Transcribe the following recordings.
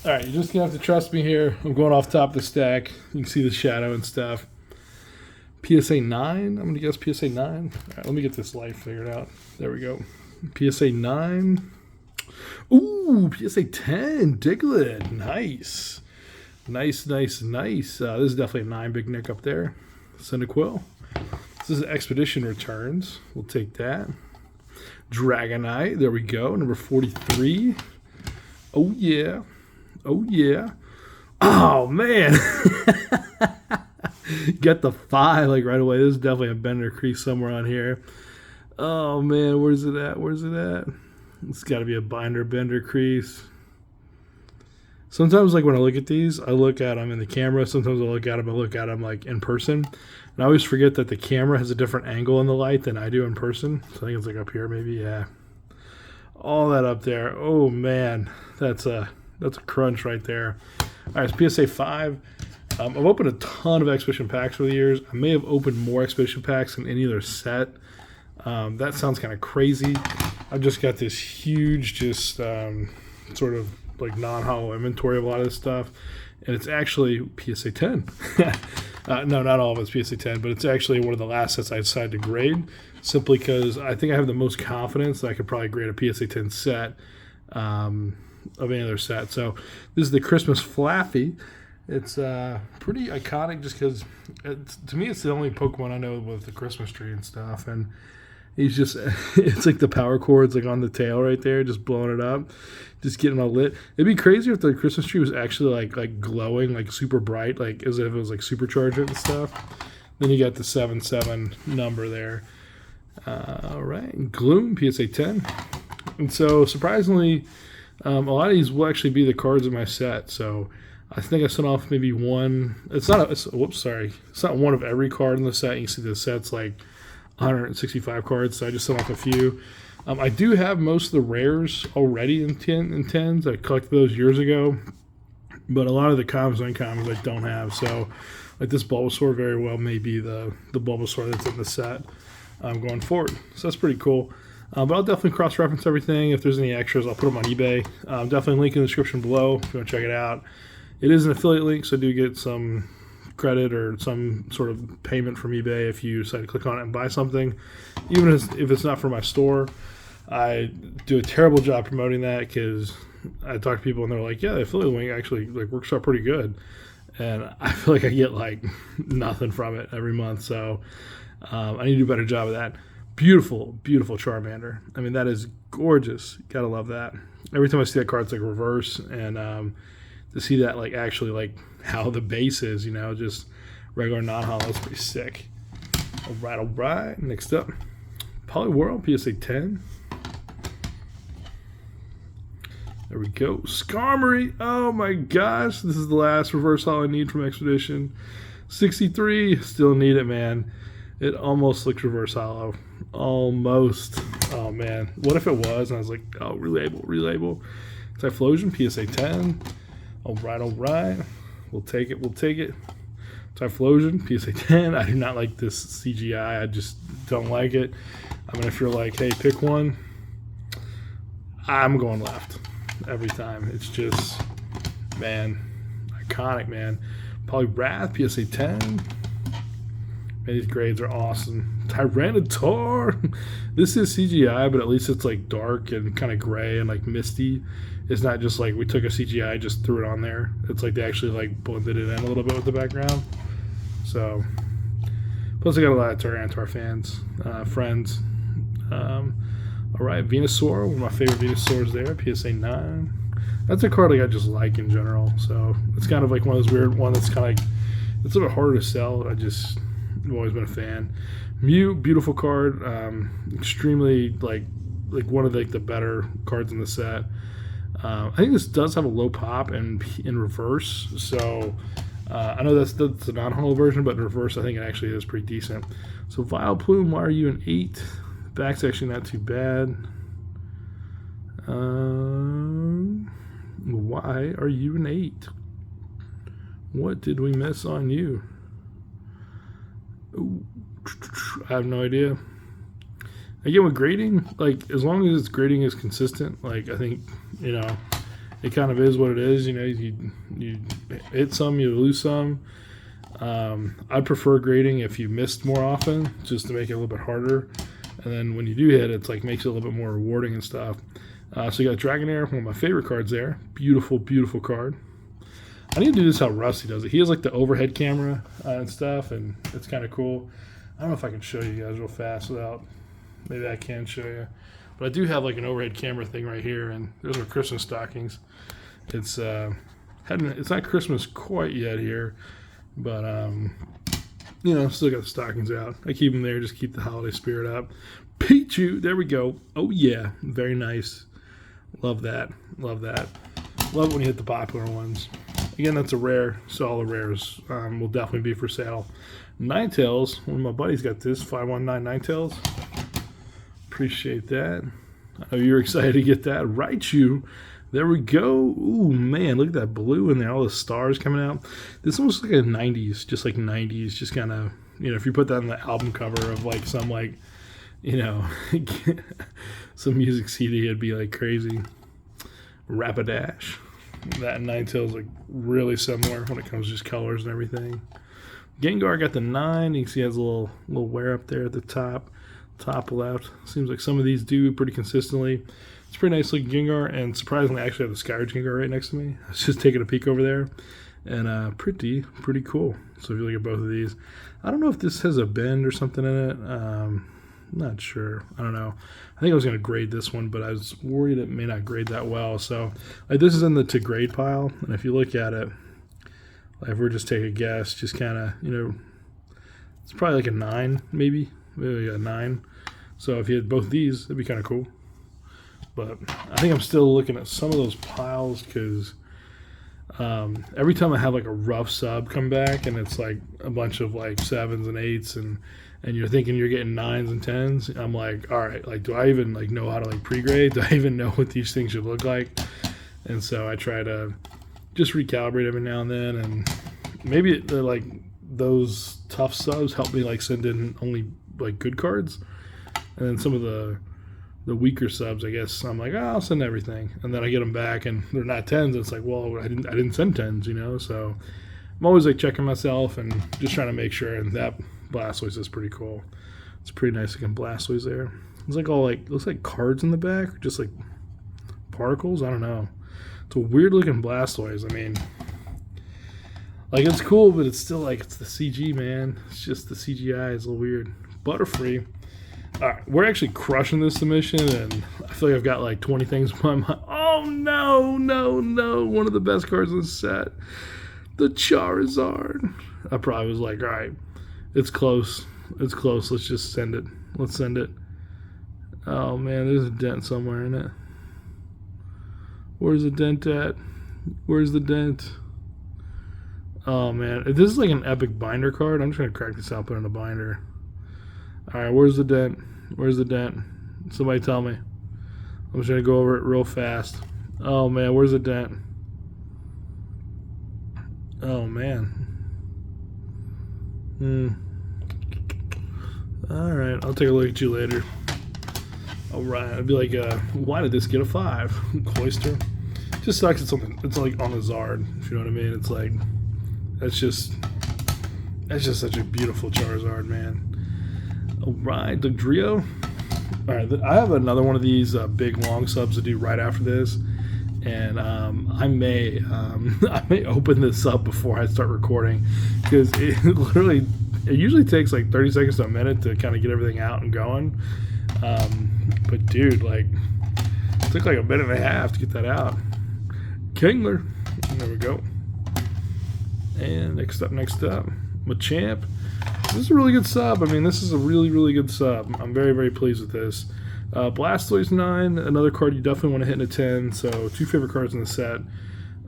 All right, you're just going to have to trust me here. I'm going off top of the stack. You can see the shadow and stuff. PSA 9. I'm going to guess PSA 9. All right, let me get this light figured out. There we go. PSA 9. Ooh, PSA 10. Diglett. Nice. Nice. This is definitely a 9 big Nick up there. Cyndaquil. This is Expedition Returns. We'll take that. Dragonite. There we go. Number 43. Oh, yeah. Oh, man. Get the 5 like right away. This is definitely a bender crease somewhere on here. Oh, man. Where's it at? It's got to be a bender crease. Sometimes, like, when I look at these, I look at them in the camera. Sometimes I look at them, like, in person. And I always forget that the camera has a different angle in the light than I do in person. So I think it's, like, up here maybe. Yeah. All that up there. Oh, man. That's a crunch right there. All right, it's PSA 5. I've opened a ton of Expedition packs over the years. I may have opened more Expedition packs than any other set. That sounds kind of crazy. I've just got this huge, just sort of like non-hollow inventory of a lot of this stuff. And it's actually PSA 10. No, not all of it's PSA 10, but it's actually one of the last sets I decided to grade simply because I think I have the most confidence that I could probably grade a PSA 10 set of any other set. So this is the Christmas Flaffy. It's pretty iconic just because to me it's the only Pokemon I know with the Christmas tree and stuff. And he's just, it's like the power cords like on the tail right there, just blowing it up, just getting all lit. It'd be crazy if the Christmas tree was actually like glowing, like super bright, like as if it was like supercharged and stuff. Then you got the 7/7 number there. All right, Gloom, PSA 10. And so surprisingly, a lot of these will actually be the cards in my set. So I think I sent off maybe one. It's not one of every card in the set. You can see the set's like 165 cards, so I just sent off a few. I do have most of the rares already in 10s. I collected those years ago, but a lot of the commons and uncommons I don't have. So like this Bulbasaur very well may be the Bulbasaur that's in the set going forward. So that's pretty cool. But I'll definitely cross-reference everything. If there's any extras, I'll put them on eBay. Definitely link in the description below if you want to check it out. It is an affiliate link, so do get some credit or some sort of payment from eBay if you decide to click on it and buy something. Even if it's not for my store, I do a terrible job promoting that because I talk to people and they're like, yeah, the affiliate link actually like works out pretty good. And I feel like I get like nothing from it every month. So I need to do a better job of that. Beautiful Charmander. I mean, that is gorgeous. Gotta love that. Every time I see that card, it's like reverse. And to see that like actually like how the base is, you know, just regular non-hollow is pretty sick. All right. Next up, Poliwhirl, PSA 10. There we go. Skarmory. Oh my gosh. This is the last reverse hollow I need from Expedition. 63. Still need it, man. It almost looks reverse hollow. Almost. Oh, man. What if it was? And I was like, oh, relabel. Typhlosion, PSA 10. All right. We'll take it. Typhlosion, PSA 10. I do not like this CGI. I just don't like it. I mean, if you're like, hey, pick one, I'm going left every time. It's just, man, iconic, man. Poliwrath, PSA 10. Man, these grades are awesome. Tyranitar. This is CGI, but at least it's like dark and kind of gray and like misty. It's not just like we took a CGI, just threw it on there. It's like they actually like blended it in a little bit with the background. So, plus I got a lot of Tyranitar fans, friends. All right, Venusaur, one of my favorite Venusaurs there, PSA 9. That's a card like I just like in general. So it's kind of like one of those weird ones that's kind of like, it's a little bit harder to sell. I've always been a fan. Mew, beautiful card. Extremely like one of the better cards in the set. I think this does have a low pop and in reverse. So I know that's the non-hollow version, but in reverse I think it actually is pretty decent. So Vileplume, why are you an 8? Back's actually not too bad. Why are you an 8? What did we miss on you? Ooh, I have no idea. Again, with grading, like as long as its grading is consistent, like I think, you know, it kind of is what it is. You know, you hit some, you lose some. I'd prefer grading if you missed more often, just to make it a little bit harder. And then when you do hit, it's like makes it a little bit more rewarding and stuff. So you got Dragonair, one of my favorite cards there. Beautiful, beautiful card. I need to do this how Rusty does it. He has like the overhead camera and stuff, and it's kind of cool. I don't know if I can show you guys real fast without. Maybe I can show you. But I do have like an overhead camera thing right here, and those are Christmas stockings. It's it's not Christmas quite yet here, but you know, still got the stockings out. I keep them there, just keep the holiday spirit up. Pichu, there we go. Oh yeah, very nice. Love that. Love that. Love it when you hit the popular ones. Again, that's a rare, so all the rares will definitely be for sale. Ninetales, one of my buddies got this, 519 Ninetales. Appreciate that. I know you're excited to get that. Raichu, there we go. Ooh, man, look at that blue in there, all the stars coming out. This is almost like a 90s, just like 90s, just kind of, you know, if you put that on the album cover of like some like, you know, some music CD, it'd be like crazy. Rapidash. That and Ninetales like really similar when it comes to just colors and everything. Gengar got the 9. You can see it has a little wear up there at the top left. Seems like some of these do pretty consistently. It's pretty nice looking Gengar, and surprisingly, I actually have the Skyridge Gengar right next to me. I was just taking a peek over there, and pretty cool. So if you look at both of these, I don't know if this has a bend or something in it. Not sure. I don't know. I think I was going to grade this one, but I was worried it may not grade that well. So like this is in the to grade pile, and if you look at it, like if we're just take a guess, just kind of, you know, it's probably like a 9, maybe a 9. So if you had both these, it'd be kind of cool. But I think I'm still looking at some of those piles because every time I have like a rough sub come back and it's like a bunch of like 7s and 8s and you're thinking you're getting 9s and 10s, I'm like, all right, like do I even like know how to like pre-grade? Do I even know what these things should look like? And so I try to just recalibrate every now and then, and maybe they're like those tough subs help me like send in only like good cards, and then some of the weaker subs, I guess I'm like, oh, I'll send everything, and then I get them back and they're not 10s. It's like, well, I didn't send 10s, you know. So I'm always like checking myself and just trying to make sure. And that Blastoise is pretty cool. It's pretty nice looking Blastoise there. It's like all like looks like cards in the back, or just like particles. I don't know. It's a weird looking Blastoise. I mean, like it's cool, but it's still like it's the CG, man. It's just the CGI is a little weird. Butterfree. All right, we're actually crushing this submission, and I feel like I've got like 20 things in my mind. Oh no! One of the best cards in the set, the Charizard. I probably was like, all right, it's close. Let's just send it. Let's send it. Oh man, there's a dent somewhere in it. Where's the dent at? Where's the dent? Oh man, if this is like an epic binder card, I'm just gonna crack this out, put it in a binder. Alright, where's the dent? Where's the dent? Somebody tell me. I'm just gonna go over it real fast. Oh man, where's the dent? Oh man. Alright, I'll take a look at you later. Alright, I'd be like, why did this get a 5? Cloister. Just sucks it's like on a Zard, if you know what I mean. It's like that's just such a beautiful Charizard, man. Alright, Dugtrio. Alright, I have another one of these big long subs to do right after this, and I may open this up before I start recording, because it usually takes like 30 seconds to a minute to kind of get everything out and going. But dude, like, it took like a minute and a half to get that out. Kingler, there we go. And next up, Machamp. This is a really good sub. I mean, this is a really good sub. I'm very pleased with this. Blastoise 9, another card you definitely want to hit in a 10. So 2 favorite cards in the set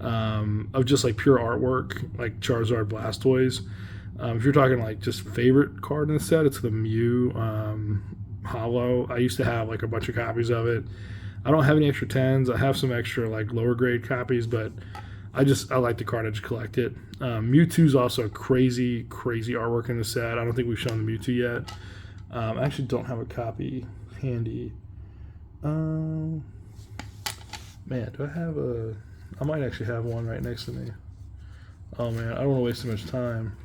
of just like pure artwork, like Charizard, Blastoise. If you're talking like just favorite card in the set, it's the Mew Holo. I used to have like a bunch of copies of it. I don't have any extra 10s. I have some extra like lower grade copies, but I like the card. I just collect it. Mewtwo's also crazy artwork in the set. I don't think we've shown the Mewtwo yet. I actually don't have a copy handy. Man, do I have a... I might actually have one right next to me. Oh man, I don't want to waste too much time.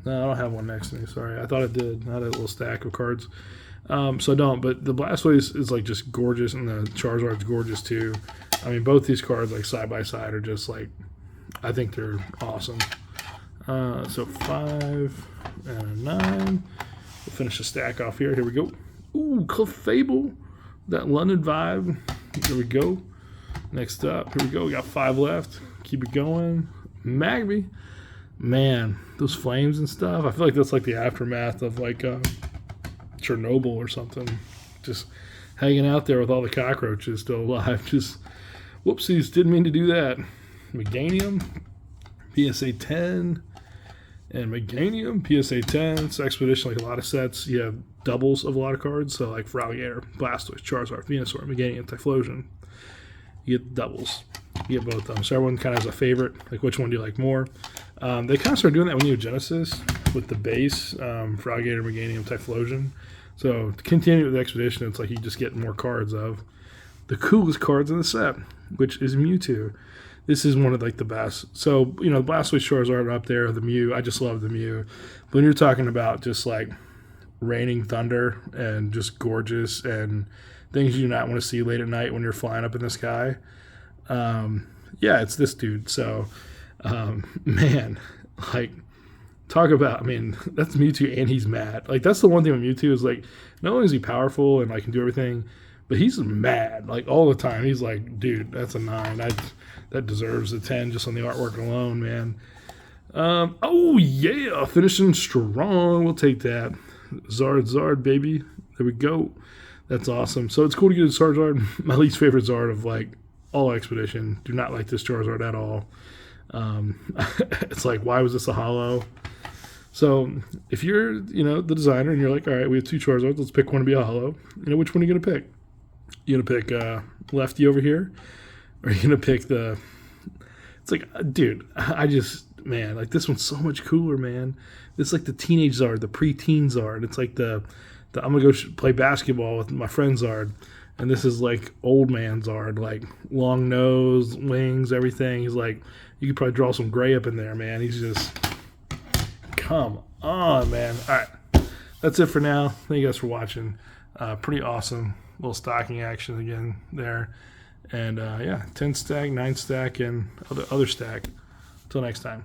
No, I don't have one next to me. Sorry, I thought I did. I had a little stack of cards. So I don't. But the Blastoise is like just gorgeous, and the Charizard's gorgeous too. I mean, both these cards like side by side are just like, I think they're awesome. So 5 and a 9. We'll finish the stack off here. Here we go. Ooh, Clefable, that London vibe. There we go. Next up, here we go. We got 5 left. Keep it going. Magby. Man, those flames and stuff. I feel like that's like the aftermath of like Chernobyl or something. Just hanging out there with all the cockroaches still alive. Just whoopsies, didn't mean to do that. Meganium, PSA 10, and Meganium, PSA 10. It's Expedition, like a lot of sets. You have doubles of a lot of cards. So like Frogger, Blastoise, Charizard, Venusaur, Meganium, Typhlosion. You get doubles. You get both of them. So everyone kind of has a favorite. Like, which one do you like more? They kind of started doing that when you have Genesis with the base, Frogger, Meganium, Typhlosion. So to continue with the Expedition, it's like you just get more cards of the coolest cards in the set, which is Mewtwo. This is one of like the best. So, you know, the Blastoise, Charizard are up there, the Mew. I just love the Mew. But when you're talking about just like raining thunder and just gorgeous and things you do not want to see late at night when you're flying up in the sky, yeah, it's this dude. So, man, like, talk about, I mean, that's Mewtwo and he's mad. Like, that's the one thing with Mewtwo is, like, not only is he powerful and, like, can do everything, but he's mad, like, all the time. He's like, dude, that's a 9. That deserves a 10 just on the artwork alone, man. Oh, yeah, finishing strong. We'll take that. Zard, baby. There we go. That's awesome. So it's cool to get a Charizard. My least favorite Zard of, like, all Expedition. Do not like this Charizard at all. It's like, why was this a holo? So if you're, you know, the designer and you're like, all right, we have 2 Charizards, let's pick one to be a holo. You know, which one are you going to pick? You going to pick Lefty over here? Or are you going to pick the... It's like, dude, I just... Man, like, this one's so much cooler, man. This is like the teenage Zard, the pre-teen Zard. It's like the I'm going to go play basketball with my friend Zard. And this is like old man Zard, like long nose, wings, everything. He's like, you could probably draw some gray up in there, man. He's just, come on, man. All right, that's it for now. Thank you guys for watching. Pretty awesome little stocking action again there. And yeah, 10 stack, 9 stack, and other stack. Until next time.